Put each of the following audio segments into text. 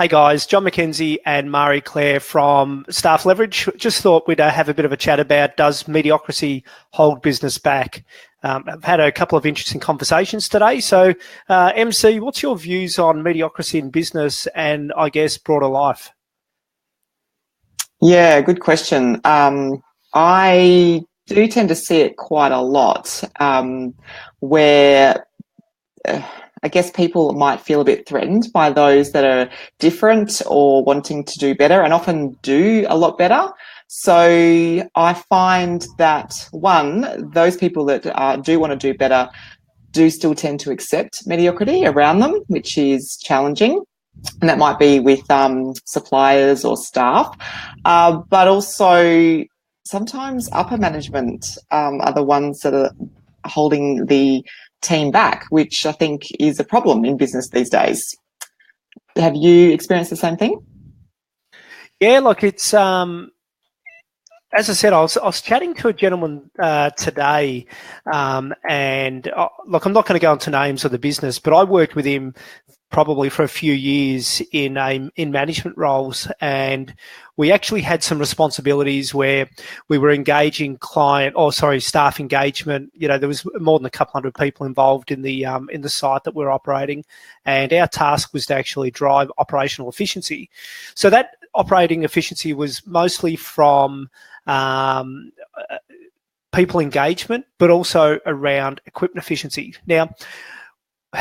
Hey guys, John McKenzie and Marie-Clare from Staff Leverage. Just thought we'd have a bit of a chat about, does mediocrity hold business back? I've had a couple of interesting conversations today. So, MC, what's your views on mediocrity in business and, I guess, broader life? Yeah, good question. I do tend to see it quite a lot, where I guess people might feel a bit threatened by those that are different or wanting to do better, and often do a lot better. So I find that, one, those people that do want to do better do still tend to accept mediocrity around them, which is challenging. And that might be with suppliers or staff, but also sometimes upper management are the ones that are holding the team back, which I think is a problem in business these days. Have you experienced the same thing? Yeah, look, it's as I said, I was chatting to a gentleman today, and look, I'm not going to go into names of the business, but I worked with him probably for a few years in management roles, and we actually had some responsibilities where we were engaging staff engagement. You know, there was more than a couple hundred people involved in the site that we're operating, and our task was to actually drive operational efficiency. So that operating efficiency was mostly from people engagement, but also around equipment efficiency. Now,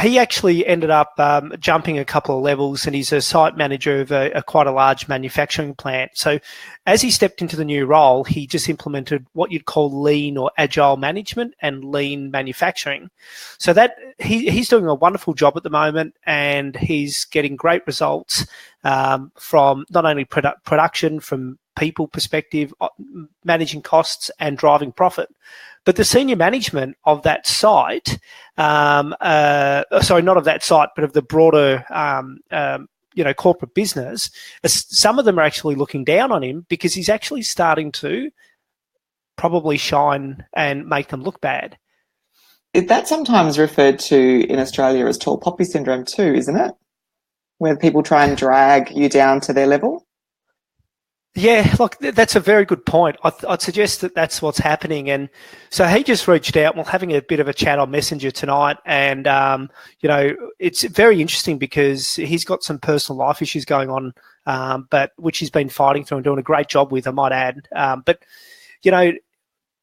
he actually ended up jumping a couple of levels, and he's a site manager of quite a large manufacturing plant. So as he stepped into the new role, he just implemented what you'd call lean or agile management and lean manufacturing. So that he's doing a wonderful job at the moment, and he's getting great results from not only production, from people perspective, managing costs and driving profit. But the senior management of that site, not of that site, but of the broader, corporate business, some of them are actually looking down on him because he's actually starting to probably shine and make them look bad. That's sometimes referred to in Australia as tall poppy syndrome too, isn't it? Where people try and drag you down to their level. Yeah, look, that's a very good point. I'd suggest that that's what's happening. And so he just reached out. We're having a bit of a chat on Messenger tonight. And, it's very interesting because he's got some personal life issues going on, but which he's been fighting through and doing a great job with, I might add. But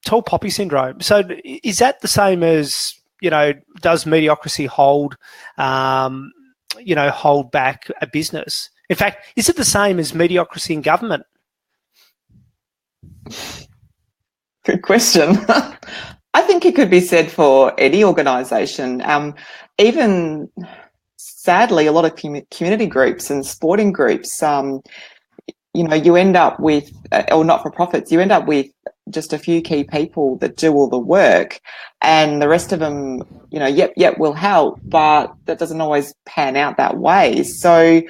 tall poppy syndrome. So is that the same as, does mediocrity hold back a business? In fact, is it the same as mediocrity in government? Good question. I think it could be said for any organisation. Even sadly, a lot of community groups and sporting groups, you end up with, or not-for-profits, you end up with just a few key people that do all the work, and the rest of them, will help, but that doesn't always pan out that way. So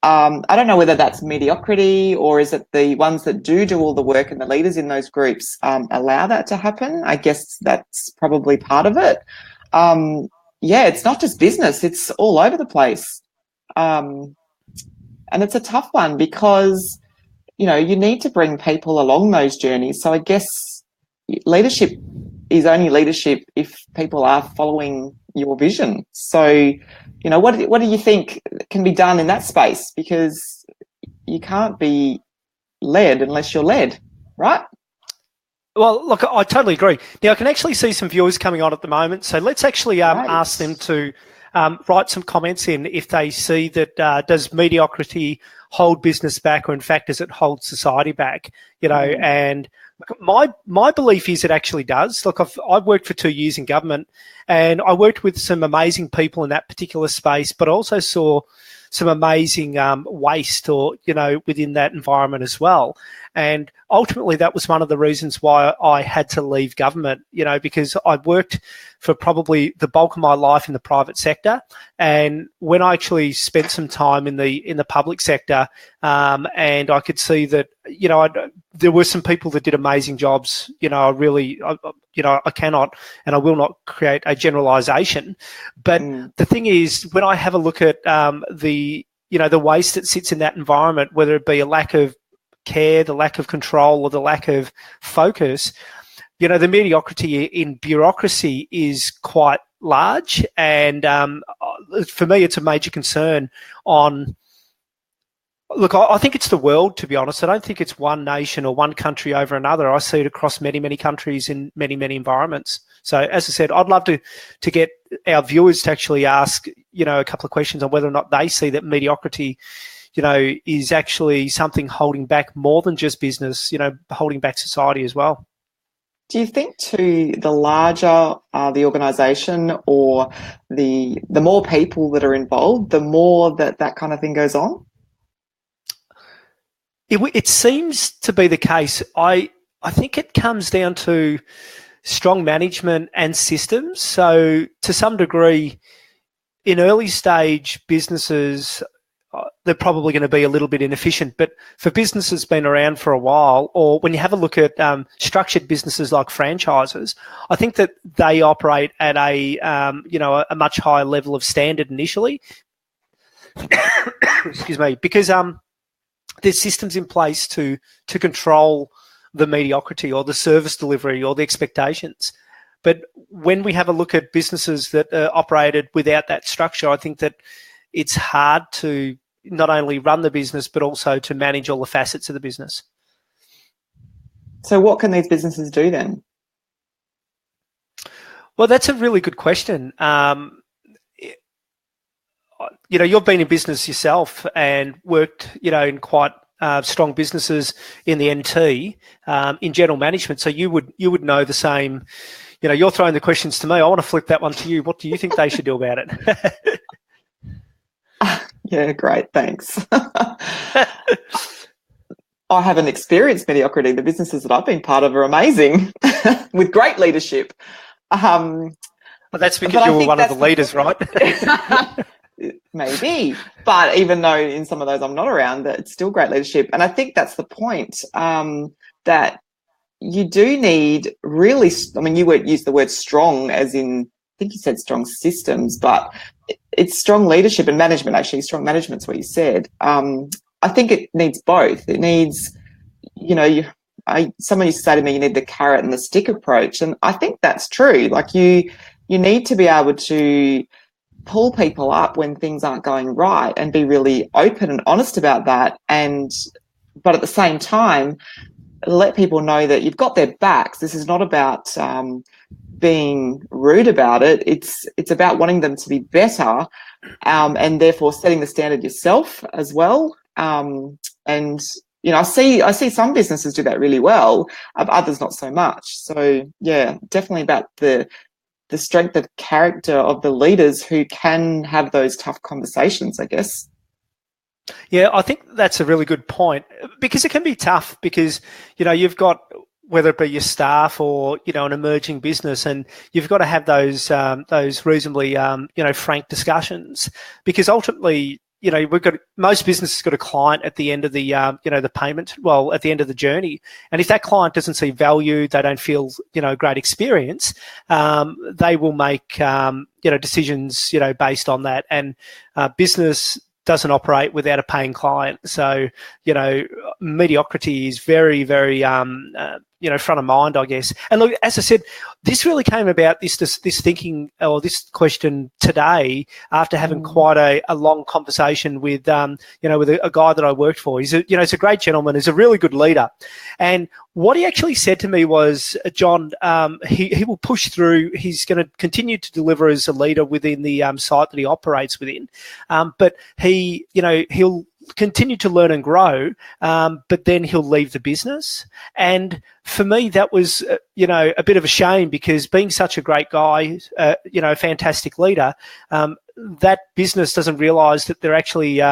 I don't know whether that's mediocrity, or is it the ones that do all the work and the leaders in those groups allow that to happen? I guess that's probably part of it. It's not just business, it's all over the place. And it's a tough one because, you need to bring people along those journeys. So I guess leadership is only leadership if people are following your vision. So, what do you think can be done in that space? Because you can't be led unless you're led, right? Well, look, I totally agree. Now, I can actually see some viewers coming on at the moment. So let's actually ask them to write some comments in if they see that does mediocrity hold business back, or in fact, does it hold society back? And my belief is it actually does. Look, I've worked for 2 years in government, and I worked with some amazing people in that particular space, but also saw some amazing waste within that environment as well. And ultimately, that was one of the reasons why I had to leave government, because I'd worked for probably the bulk of my life in the private sector. And when I actually spent some time in the public sector, and I could see that, there were some people that did amazing jobs. I cannot and I will not create a generalization. But the thing is, when I have a look at the the waste that sits in that environment, whether it be a lack of care, the lack of control, or the lack of focus, the mediocrity in bureaucracy is quite large. And for me, it's a major concern on... Look, I think it's the world, to be honest. I don't think it's one nation or one country over another. I see it across many, many countries in many, many environments. So, as I said, I'd love to get our viewers to actually ask, a couple of questions on whether or not they see that mediocrity, is actually something holding back more than just business, holding back society as well. Do you think, too, the larger the organisation or the more people that are involved, the more that kind of thing goes on? It seems to be the case. I think it comes down to strong management and systems. So to some degree, in early stage businesses, they're probably going to be a little bit inefficient. But for businesses been around for a while, or when you have a look at structured businesses like franchises, I think that they operate at a much higher level of standard initially. Excuse me, because there's systems in place to control the mediocrity or the service delivery or the expectations. But when we have a look at businesses that are operated without that structure, I think that it's hard to not only run the business, but also to manage all the facets of the business. So what can these businesses do then? Well, that's a really good question. You've been in business yourself and worked, in quite strong businesses in the NT, in general management. So you would know the same. You're throwing the questions to me. I want to flip that one to you. What do you think they should do about it? Yeah, great. Thanks. I haven't experienced mediocrity. The businesses that I've been part of are amazing with great leadership. Well, that's because you were one of the leaders, right? Maybe, but even though in some of those I'm not around, that it's still great leadership. And I think that's the point, that you do need really, you would use the word strong as in, I think you said strong systems, but it's strong leadership and management. Actually, strong management's what you said. I think it needs both. It needs, someone used to say to me, you need the carrot and the stick approach. And I think that's true. Like you need to be able to pull people up when things aren't going right and be really open and honest about that. But at the same time, let people know that you've got their backs. This is not about being rude about it. It's about wanting them to be better, and therefore setting the standard yourself as well. And I see some businesses do that really well, others not so much. So yeah, definitely about the strength of character of the leaders who can have those tough conversations, I guess. Yeah, I think that's a really good point, because it can be tough because, you've got, whether it be your staff or, an emerging business, and you've got to have those reasonably, frank discussions, because ultimately, most businesses got a client at the end of the, the payment, at the end of the journey. And if that client doesn't see value, they don't feel, great experience, they will make, decisions, based on that. And business doesn't operate without a paying client. So, mediocrity is very, very, front of mind, I guess. And look, as I said, this really came about, this thinking or this question today after having quite a long conversation with, with a guy that I worked for. He's he's a great gentleman. He's a really good leader. And what he actually said to me was, John, he will push through. He's going to continue to deliver as a leader within the site that he operates within. But he'll continue to learn and grow, but then he'll leave the business. And for me, that was, a bit of a shame, because being such a great guy, a fantastic leader, that business doesn't realise that they're actually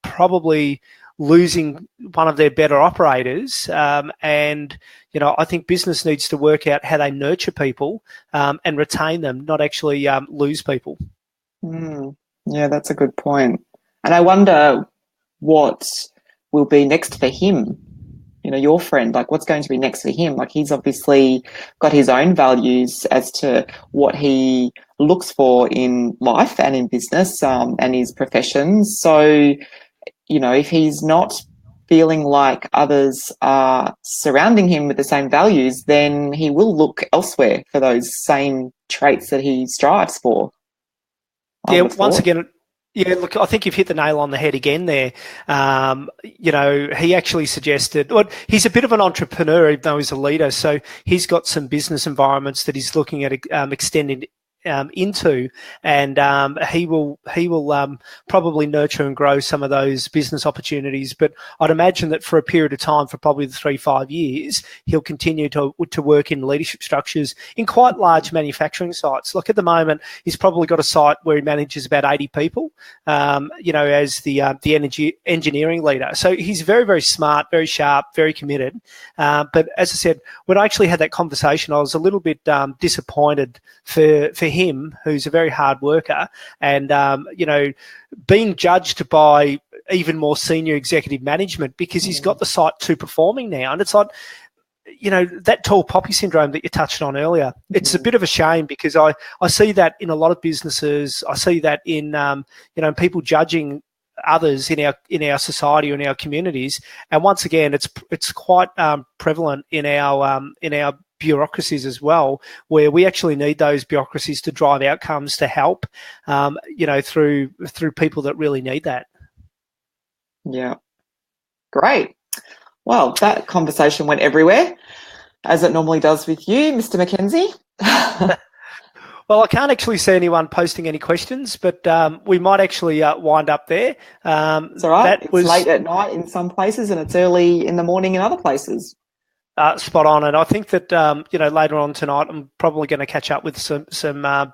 probably losing one of their better operators. And, I think business needs to work out how they nurture people and retain them, not actually lose people. Yeah, that's a good point. And I wonder what will be next for him. your friend? Like, what's going to be next for him? Like, he's obviously got his own values as to what he looks for in life and in business, and his profession. So, if he's not feeling like others are surrounding him with the same values, then he will look elsewhere for those same traits that he strives for. Yeah, once again, yeah, look, I think you've hit the nail on the head again there. He actually suggested, well, he's a bit of an entrepreneur, even though he's a leader. So he's got some business environments that he's looking at extending into, and he will probably nurture and grow some of those business opportunities. But I'd imagine that for a period of time, for probably the 3-5 years, he'll continue to work in leadership structures in quite large manufacturing sites. Look, at the moment, he's probably got a site where he manages about 80 people, as the energy engineering leader. So he's very, very smart, very sharp, very committed. But as I said, when I actually had that conversation, I was a little bit disappointed for him, who's a very hard worker, and being judged by even more senior executive management because he's got the site too performing now. And it's like, that tall poppy syndrome that you touched on earlier, it's a bit of a shame, because I see that in a lot of businesses. I see that in people judging others in our society or in our communities. And once again, it's quite prevalent in our bureaucracies as well, where we actually need those bureaucracies to drive outcomes, to help, through people that really need that. Yeah. Great. Well, that conversation went everywhere, as it normally does with you, Mr. McKenzie. Well, I can't actually see anyone posting any questions, but we might actually wind up there. It's all right. It's late at night in some places, and it's early in the morning in other places. Spot on, and I think that later on tonight I'm probably going to catch up with some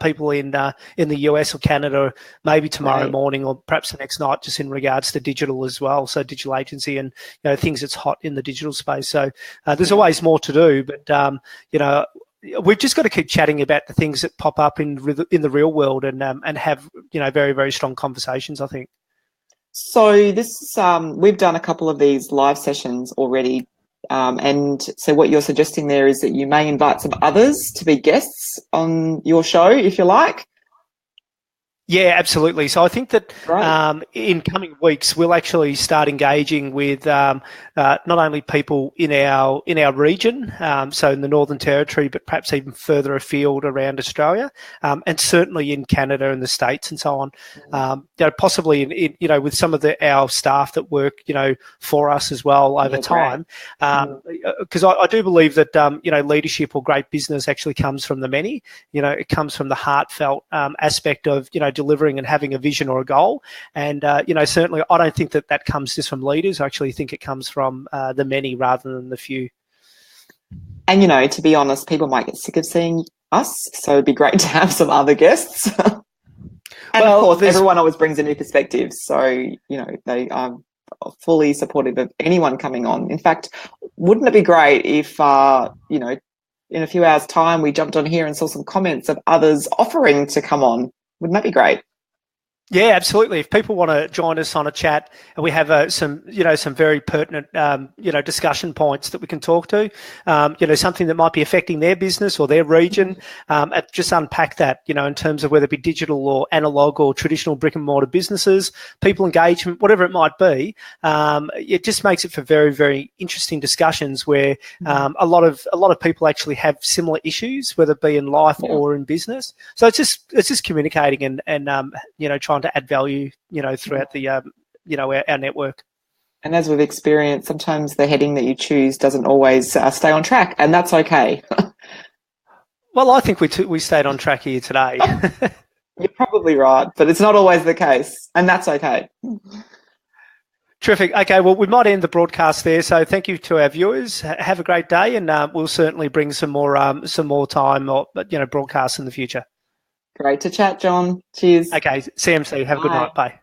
people in the US or Canada, maybe tomorrow morning or perhaps the next night, just in regards to digital as well. So digital agency and things that's hot in the digital space. So there's always more to do, but we've just got to keep chatting about the things that pop up in the real world and have very, very strong conversations, I think. So this we've done a couple of these live sessions already. And so what you're suggesting there is that you may invite some others to be guests on your show, if you like. Yeah, absolutely. So I think that in coming weeks we'll actually start engaging with not only people in our region, so in the Northern Territory, but perhaps even further afield around Australia, and certainly in Canada and the States and so on. Possibly in with some of our staff that work for us as well over time, because I do believe that leadership or great business actually comes from the many. It comes from the heartfelt aspect of delivering and having a vision or a goal. And, certainly I don't think that comes just from leaders. I actually think it comes from the many rather than the few. And, to be honest, people might get sick of seeing us. So it'd be great to have some other guests. And of course, everyone always brings a new perspective. So, they are fully supportive of anyone coming on. In fact, wouldn't it be great if, in a few hours' time, we jumped on here and saw some comments of others offering to come on? Wouldn't that be great? Yeah, absolutely. If people want to join us on a chat, and we have some very pertinent, discussion points that we can talk to, something that might be affecting their business or their region, and just unpack that, in terms of whether it be digital or analog or traditional brick and mortar businesses, people engagement, whatever it might be. It just makes it for very, very interesting discussions where a lot of people actually have similar issues, whether it be in life or in business. So it's just communicating and trying to add value, throughout the, our network. And as we've experienced, sometimes the heading that you choose doesn't always stay on track, and that's okay. Well, I think we stayed on track here today. You're probably right, but it's not always the case, and that's okay. Terrific. Okay, well, we might end the broadcast there. So thank you to our viewers. Have a great day, and we'll certainly bring some more time or broadcasts in the future. Great to chat, John. Cheers. Okay, CMC. Have a good night. Bye.